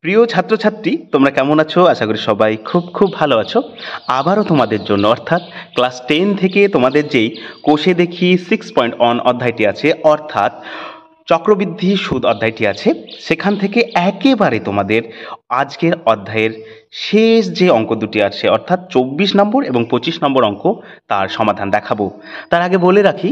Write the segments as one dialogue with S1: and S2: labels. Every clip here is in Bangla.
S1: প্রিয় ছাত্রছাত্রী, তোমরা কেমন আছো? আশা করি সবাই খুব খুব ভালো আছো। আবারও তোমাদের জন্য অর্থাৎ ক্লাস 10 থেকে তোমাদের যেই কোষে দেখি 6.1 অধ্যায়টি আছে, অর্থাৎ চক্রবৃদ্ধি সুদ অধ্যায়টি আছে, সেখান থেকে একেবারে তোমাদের আজকের অধ্যায়ের শেষ যে অঙ্ক দুটি আছে, অর্থাৎ 24 নম্বর এবং 25 নম্বর অঙ্ক, তার সমাধান দেখাবো। তার আগে বলে রাখি,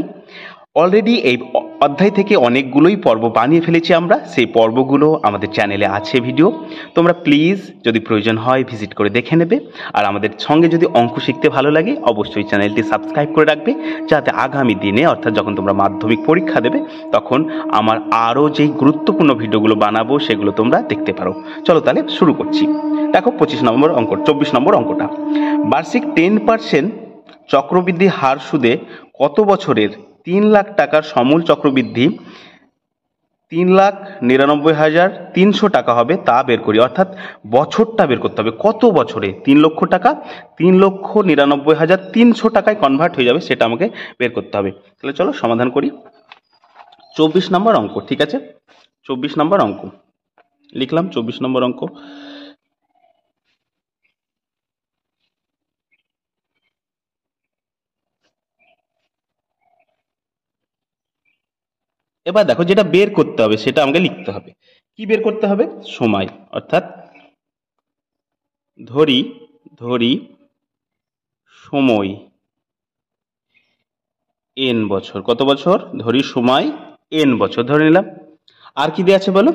S1: অলরেডি এই অধ্যায় থেকে অনেকগুলোই পর্ব বানিয়ে ফেলেছি আমরা। সেই পর্বগুলো আমাদের চ্যানেলে আছে ভিডিও। তোমরা প্লিজ যদি প্রয়োজন হয় ভিজিট করে দেখে নেবে। আর আমাদের সঙ্গে যদি অঙ্ক শিখতে ভালো লাগে, অবশ্যই চ্যানেলটি সাবস্ক্রাইব করে রাখবে, যাতে আগামী দিনে অর্থাৎ যখন তোমরা মাধ্যমিক পরীক্ষা দেবে তখন আমার আরও যেই গুরুত্বপূর্ণ ভিডিওগুলো বানাবো সেগুলো তোমরা দেখতে পারো। চলো তাহলে শুরু করছি। দেখো 25 নম্বর অঙ্ক, 24 নম্বর অঙ্কটা। বার্ষিক 10% চক্রবৃদ্ধি হার সুদে কত বছরের 3 লাখ টাকার সমূল চক্রবৃদ্ধি 3,99,300 টাকা হবে তা বের করি। অর্থাৎ বছরটা বের করতে হবে, কত বছরে 3 লক্ষ টাকা 3,99,300 টাকায় কনভার্ট হয়ে যাবে সেটা আমাকে বের করতে হবে। তাহলে চলো সমাধান করি। 24 নম্বর অঙ্ক, ঠিক আছে? 24 নম্বর অঙ্ক লিখলাম। 24 নম্বর অঙ্ক, এবার দেখো যেটা বের করতে হবে সেটা আমাকে লিখতে হবে। কি বের করতে হবে? সময়, অর্থাৎ ধরি সময় n বছর। কত বছর? ধরি সময় n বছর ধরে নিলাম। আর কি দেয়া আছে বলো?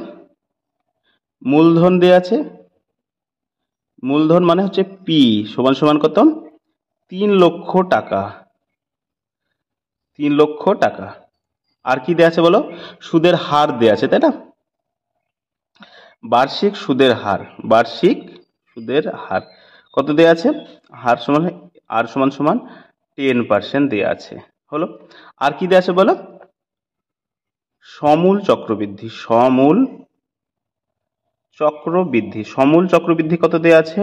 S1: মূলধন দেয়া আছে। মূলধন মানে হচ্ছে পি সমান সমান কত? 3 লক্ষ টাকা। 3 লক্ষ টাকা। আর কি দেয়া আছে বলো? সুদের হার দেয়া আছে, তাই না? বার্ষিক সুদের হার, বার্ষিক সুদের হার কত দেয়া আছে? হার সমান আর সমান সমান 10% দেয়া আছে। হলো। আর কি দেয়া আছে বলো? সমূল চক্রবৃদ্ধি, সমূল চক্রবৃদ্ধি, সমূল চক্রবৃদ্ধি কত দেয়া আছে?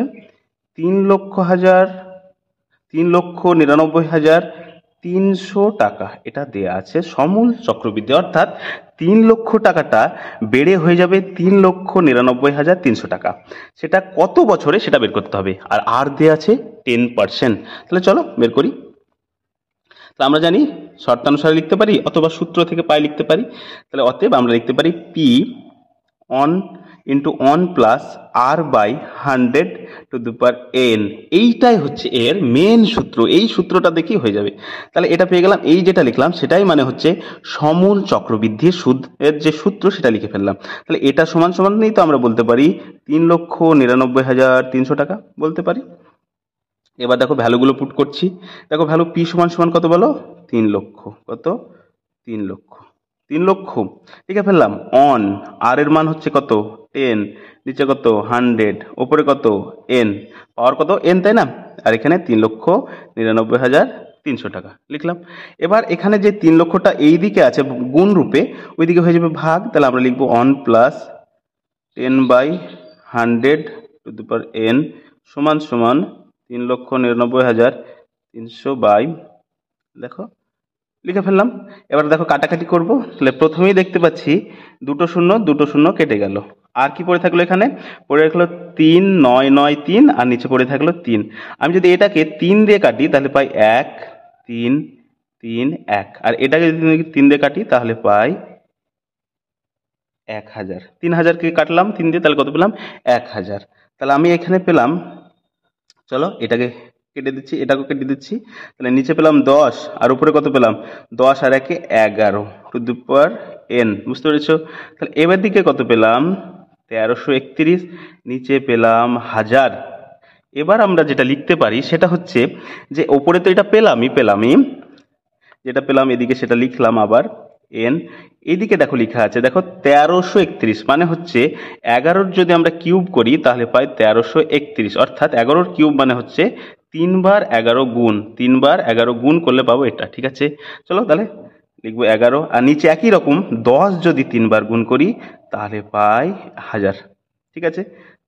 S1: 3,99,300 টাকা এটা দেয়া আছে সমূল চক্রবৃদ্ধি। অর্থাৎ 3 লক্ষ টাকাটা বেড়ে হয়ে যাবে 3,99,300 টাকা। সেটা কত বছরে সেটা বের করতে হবে। আর দেয়া আছে 10%। তাহলে চলো বের করি। তাহলে আমরা জানি শর্তানুসারে লিখতে পারি অথবা সূত্র থেকে পাই লিখতে পারি। তাহলে অতএব আমরা লিখতে পারি P on into 1 plus R by 100 to the power n। এইটাই হচ্ছে এর মেন সূত্র। এই সূত্রটা দেখেই হয়ে যাবে। তাহলে এটা পেয়ে গেলাম। এই যেটা লিখলাম সেটাই মানে হচ্ছে সমূল চক্রবৃদ্ধি সুদের যে সূত্র সেটা লিখে ফেললাম। তাহলে এটা সমান সমান নেই তো আমরা বলতে পারি 3,99,300 টাকা বলতে পারি। এবার দেখো ভ্যালুগুলো পুট করছি। দেখো ভ্যালু পি সমান সমান কত বলো? 3 লক্ষ। কত? 3 লক্ষ। 3 লক্ষ লিখে ফেললাম। অন আর এর মান হচ্ছে কত? 10, নিচে কত? 100, ওপরে কত? n, পাওয়ার কত? n, তাই না? আর এখানে 3,99,300 টাকা লিখলাম। এবার এখানে যে 3 লক্ষটা এই দিকে আছে গুণ রূপে, ওইদিকে হয়ে যাবে ভাগ। তাহলে আমরা লিখবো 1 plus 10/100 two the power n সমান সমান 3,99,300 বাই, দেখো লিখে ফেললাম। এবার দেখো কাটাকাটি করব। তাহলে প্রথমেই দেখতে পাচ্ছি দুটো শূন্য কেটে গেল। আর কি পড়ে থাকলো? এখানে পড়ে রাখলো 3, 9, 9, 3, আর নিচে পড়ে থাকলো 3। আমি যদি এটাকে 3 দিয়ে কাটি তাহলে পাই 1, 3, 3, 1। আর এটাকে যদি 3 দিয়ে কাটি তাহলে পাই 1000। 3000কে কাটলাম 3 দিয়ে, তাহলে কত পেলাম? 1000। তাহলে আমি এখানে পেলাম, চলো এটাকে কেটে দিচ্ছি, এটাকে কেটে দিচ্ছি। তাহলে নিচে পেলাম 10, আর উপরে কত পেলাম? 10 আর 1 11 টু দি পাওয়ার n। বুঝতে পেরেছো? তাহলে এবার দিকে কত পেলাম? 1331, নিচে পেলাম 1000। এবার আমরা যেটা লিখতে পারি সেটা হচ্ছে যে ওপরে তো এটা পেলামই, যেটা পেলাম এদিকে সেটা লিখলাম আবার n। এইদিকে দেখো লেখা আছে, দেখো 1331 মানে হচ্ছে 11-র যদি আমরা কিউব করি তাহলে পাই 1331। অর্থাৎ 11-র কিউব মানে হচ্ছে 3 বার 11 গুণ, 3 বার 11 গুণ করলে পাবো এটা। ঠিক আছে, চলো তাহলে লিখবো 11। আর নিচে একই রকম 10 যদি 3 বার গুণ করি তাহলে পাই 1000। ঠিক আছে,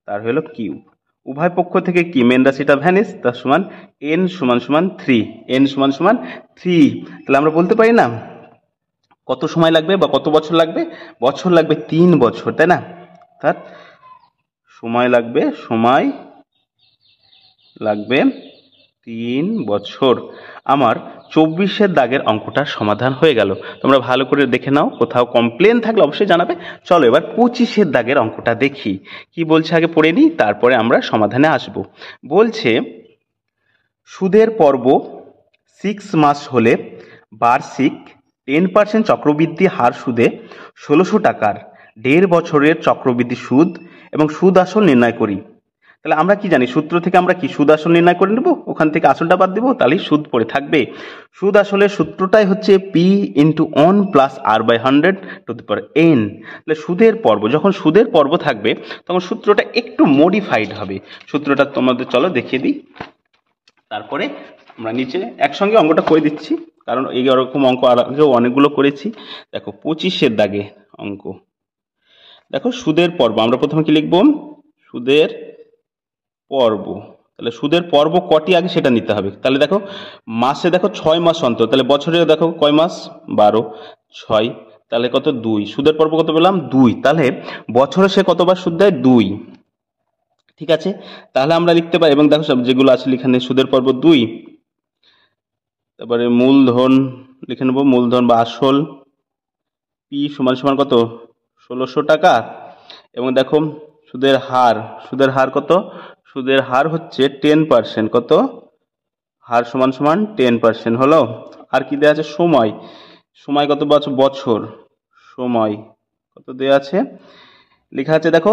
S1: তার হলো কিউব। উভয় পক্ষ থেকে কি মেন রাশিটা ভ্যানিস, তার সমান n সমান সমান 3, n সমান সমান 3। তাহলে আমরা বলতে পারি না কত সময় লাগবে বা কত বছর লাগবে? বছর লাগবে 3 বছর, তাই না? অর্থাৎ সময় লাগবে 3 বছর। আমার 24-এর দাগের অঙ্কটার সমাধান হয়ে গেল। তোমরা ভালো করে দেখে নাও, কোথাও কমপ্লেন থাকলে অবশ্যই জানাবে। চলো এবার 25-এর দাগের অঙ্কটা দেখি কি বলছে, আগে পড়ে নিই, তারপরে আমরা সমাধানে আসব। বলছে সুদের পর্ব 6 মাস হলে বার্ষিক 10% চক্রবৃদ্ধি হার সুদে 1600 টাকার 1.5 বছরের চক্রবৃদ্ধি সুদ এবং সুদ আসল নির্ণয় করি। তাহলে আমরা কি জানি, সূত্র থেকে আমরা কি সুদ আসল নির্ণয় করে নেব, ওখান থেকে আসলটা বাদ দেবো, তাহলেই সুদ পড়ে থাকবে। সুদ আসলের সূত্রটাই হচ্ছে P into 1 plus R by 100 to the power n। তাহলে সুদের পর্ব, যখন সুদের পর্ব থাকবে তখন সূত্রটা একটু মডিফাইড হবে। সূত্রটা তোমাদের চলো দেখিয়ে দিই, তারপরে আমরা নিচে একসঙ্গে অঙ্কটা করে দিচ্ছি, কারণ এই রকম অঙ্ক আর আগেও অনেকগুলো করেছি। দেখো 25-এর দাগে অঙ্ক, দেখো সুদের পর্ব, আমরা প্রথমে কি লিখব, সুদের পর্ব। তাহলে সুদের পর্ব কটি আগে সেটা নিতে হবে। তাহলে দেখো মাসে দেখো 6 মাস অন্তর, তাহলে বছরে দেখো কয় মাস, 12, 6, তাহলে কত 2। সুদের পর্ব কত পেলাম, 2। তাহলে বছরে সে কতবার সুদ দেয়, 2। ঠিক আছে, তাহলে আমরা লিখতে পারি, এবং দেখো সব যেগুলো আছে এখানে সুদের পর্ব 2, তারপরে মূলধন লিখে নেবো, মূলধন বা আসল পি সমান সমান কত, 1600 টাকা। এবং দেখো সুদের হার কত, সুদের হার হচ্ছে 10%, কত, হার সমান সমান 10% হলো। আর কি দেওয়া আছে, সময় কত বছর, সময় কত দেওয়া আছে, লেখা আছে দেখো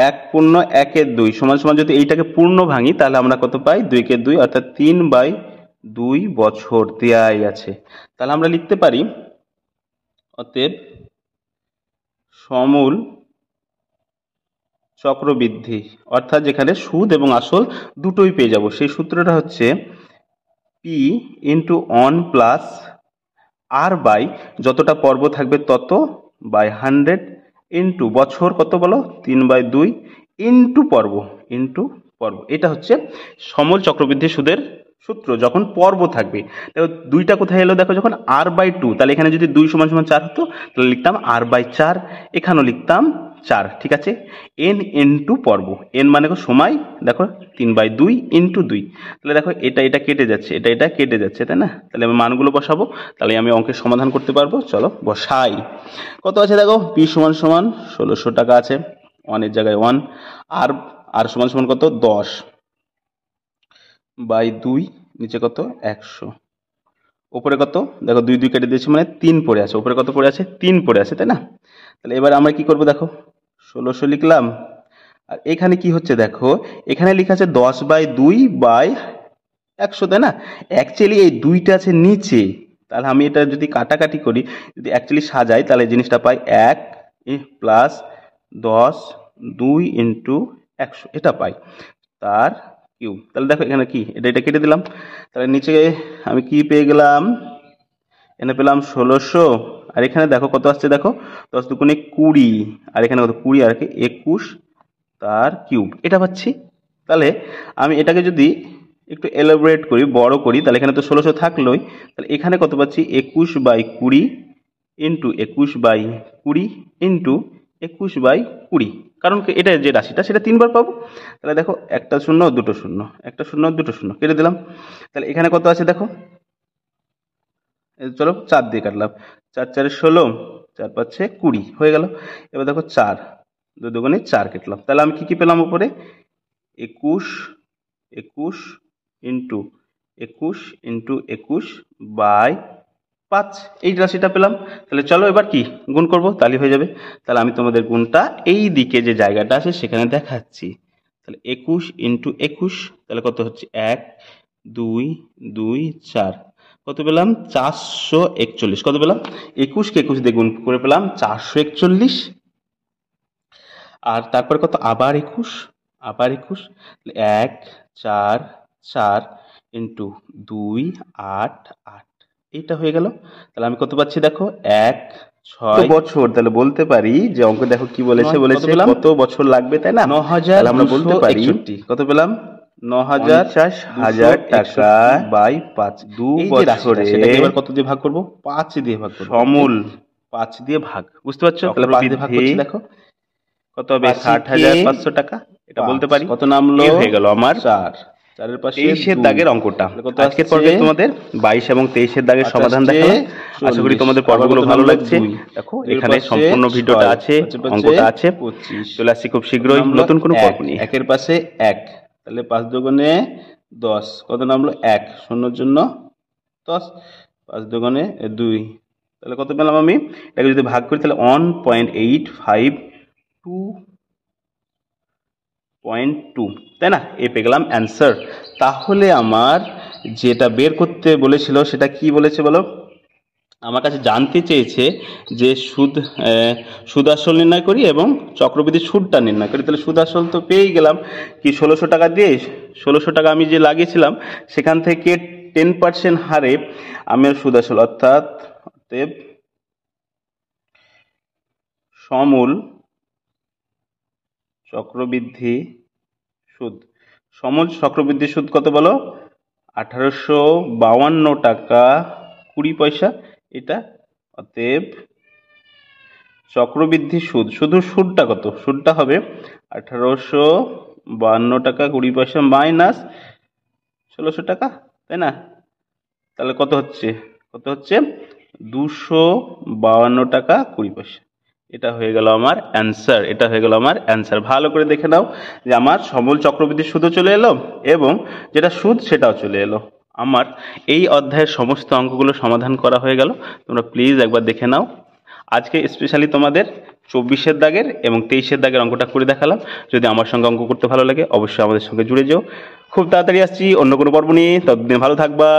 S1: 1 পূর্ণ 1-এর 2 সমান সমান, যদি এইটাকে পূর্ণ ভাঙি তাহলে আমরা কত পাই, 2-কে 2 অর্থাৎ 3/2 বছর দেয়াই আছে। তাহলে আমরা লিখতে পারি অতএব সমূল চক্রবৃদ্ধি, অর্থাৎ যেখানে সুদ এবং আসল দুটোই পেয়ে যাব, সেই সূত্রটা হচ্ছে P into 1 plus R by যতটা পর্ব থাকবে তত বাই 100 ইন্টু বছর কত বলো, 3/2 ইন্টু পর্ব, এটা হচ্ছে সমল চক্রবৃদ্ধি সুদের সূত্র যখন পর্ব থাকবে। দুইটা কোথায় এলো দেখো, যখন r/2, তাহলে এখানে যদি 2 সমান সমান 4 হতো তাহলে লিখতাম r/4, এখানেও লিখতাম 4। ঠিক আছে, n ইন্টু পর্ব, n মানে সময়, দেখো 3/2 ইন্টু 2, তাহলে দেখো এটা কেটে যাচ্ছে, এটা কেটে যাচ্ছে, তাই না। তাহলে আমি মানগুলো বসাবো, তাহলে আমি অঙ্কের সমাধান করতে পারবো। চলো বসাই, কত আছে দেখো, পি সমান সমান 1600 টাকা আছে, 1-এর জায়গায় 1, আর সমান সমান কত, 10/2, নিচে কত 100, উপরে কত দেখো 2 কেটে দিয়েছি মানে 3 পড়ে আছে, উপরে কত পড়ে আছে, 3 পড়ে আছে, তাই না। তাহলে এবার আমরা কি করব, দেখো 1600 লিখলাম, আর এখানে কি হচ্ছে দেখো, এখানে লেখা আছে 10/2/100, তাই না। অ্যাকচুয়ালি এই 2টা আছে নিচে, তাহলে আমি এটা যদি কাটাকাটি করি, যদি অ্যাকচুয়ালি সাজাই, তাহলে জিনিসটা পাই 1 প্লাস 10 2 ইন্টু 100, এটা পাই, তার কিউব। তাহলে দেখো এখানে কি, এটা কেটে দিলাম, তাহলে নিচে আমি কি পেয়ে গেলাম, এখানে পেলাম 1600, আর এখানে দেখো কত আসছে, দেখো 10 দুগুণে 20, আর এখানে কত 20 আর কি 21 তার কিউব, এটা পাচ্ছি। তাহলে আমি এটাকে যদি একটু এলাবোরেট করি, বড় করি, তাহলে এখানে তো 1600 থাকলোই, তাহলে এখানে কত পাচ্ছি, 21/20 ইন্টু 21/20 ইন্টু 21/20, কারণ এটা যে রাশিটা সেটা 3 বার পাবো। তাহলে দেখো একটা শূন্য দুটো শূন্য, একটা শূন্য দুটো শূন্য কেটে দিলাম, তাহলে এখানে কত আছে দেখো, চলো 4 দিয়ে কাটলাম, 4×4 = 16, 4×5 = 20 হয়ে গেল। এবার দেখো 4 2 দুগুণে 4 কেটলাম, তাহলে আমি কি পেলাম উপরে, 21 ইন্টু 21/5, এই রাশিটা পেলাম। তাহলে চলো এবার কি গুণ করব, তাহলে হয়ে যাবে। তাহলে আমি তোমাদের গুণটা এই দিকে যে জায়গাটা আছে সেখানে দেখাচ্ছি। তাহলে 21 ইন্টু 21, তাহলে কত হচ্ছে 1 2 2 4, কত পেলাম 441, কত পেলাম 21কে 21 দিয়ে গুণ করে পেলাম 441, আর তারপর কত আবার 21 1 4 4 ইন্টু 2 8 8, এইটা হয়ে গেল। তাহলে আমি কত পাচ্ছি দেখো 1 6 বছর। তাহলে বলতে পারি যে অঙ্ক দেখো কি বলেছে, কত বছর লাগবে, তাই না। 9000, তাহলে আমরা বলতে পারি কত পেলাম 90,000 টাকা বাই 5, 2 বছরে এবার কত দিয়ে ভাগ করব, 5 দিয়ে ভাগ করব, সমূল 5 দিয়ে ভাগ, বুঝতে পারছো। তাহলে 5 দিয়ে ভাগ করছি, দেখো কত হবে 60,500 টাকা, এটা বলতে পারি। কত নামলো? হয়ে গেল আমার 4, 4-এর পাশে 23-এর দাগের অঙ্কটা। আজকের পর্বে তোমাদের 22 এবং 23-এর দাগের সমাধান দেখালাম। আশা করি তোমাদের পর্বগুলো ভালো লাগছে। দেখো এখানে সম্পূর্ণ ভিডিওটা আছে, অঙ্কটা আছে। চলে আসছি খুব শীঘ্রই নতুন কোনো পর্ব নিয়ে। 1-এর পাশে 1, তাহলে 5 দুগুণে 10, কত নামলো? 1, 0-এর জন্য 10, 5 দুগুণে 2, তাহলে কত পেলাম আমি? এটাকে যদি ভাগ করি তাহলে 1.852.2, তাই না? এ পেয়ে গেলাম অ্যান্সার। তাহলে আমার যেটা বের করতে বলেছিল সেটা কি বলেছে বলো? আমার কাছে জানতে চেয়েছে যে সুদ আসল নির্ণয় করি এবং চক্রবৃদ্ধি সুদটা নির্ণয় করি। তাহলে সুদ আসল তো পেয়েই গেলাম, কি 1600 টাকা দিয়ে 1600 টাকা আমি যে লাগিয়েছিলাম সেখান থেকে 10% হারে আমি সুদ আসল অর্থাৎ সমূল চক্রবৃদ্ধি সুদ। সমূল চক্রবৃদ্ধি সুদ কত বলো? 1852 টাকা 20 পয়সা। এটা অতএব চক্রবৃদ্ধি সুদ, শুধু সুদটা কত? সুদটা হবে 1852 টাকা 20 পয়সা মাইনাস 1600 টাকা, তাই না? তাহলে কত হচ্ছে? 252 টাকা 20 পয়সা। এটা হয়ে গেল আমার অ্যান্সার। ভালো করে দেখে নাও যে আমার সমূল চক্রবৃদ্ধি সুদও চলে এলো এবং যেটা সুদ সেটাও চলে এলো। আমার এই অধ্যায়ের সমস্ত অঙ্কগুলো সমাধান করা হয়ে গেল। তোমরা প্লিজ একবার দেখে নাও। আজকে স্পেশালি তোমাদের 24-এর দাগের এবং 23-এর দাগের অঙ্কটা করে দেখালাম। যদি আমার সঙ্গে অঙ্ক করতে ভালো লাগে অবশ্যই আমাদের সঙ্গে জুড়ে যেও। খুব তাড়াতাড়ি আসছি অন্য কোনো পর্ব নিয়ে, ততদিন ভালো থাকবা।